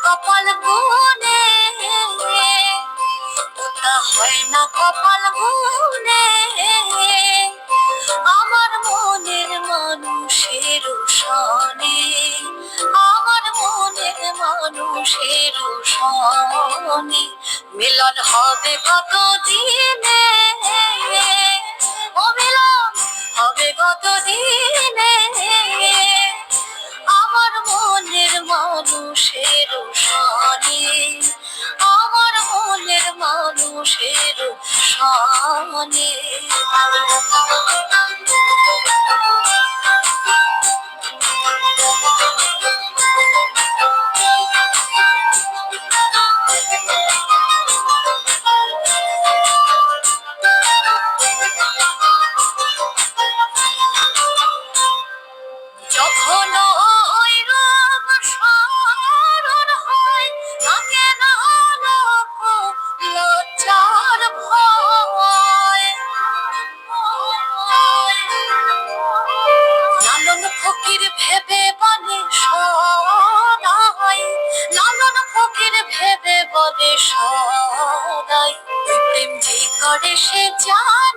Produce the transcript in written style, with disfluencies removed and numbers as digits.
কপাল গুনে, ওটা হয় না কপাল গুনে। আমার মনের মানুষের সনে, আমার মনের মানুষের সনে মিলন হবে কত দিনে, ও মিলন হবে কত দিনে। আমার মনের মানুষের সনে, আমার মনের মানুষের সনে। যখন ওই রূপ স্মরণ হয়, থাকে না লজ্জার ভয়। লালন ফকির ভেবে বলে সদাই, লালন ফকির ভেবে বলে সদাই, প্রেম যে করে সে জানে।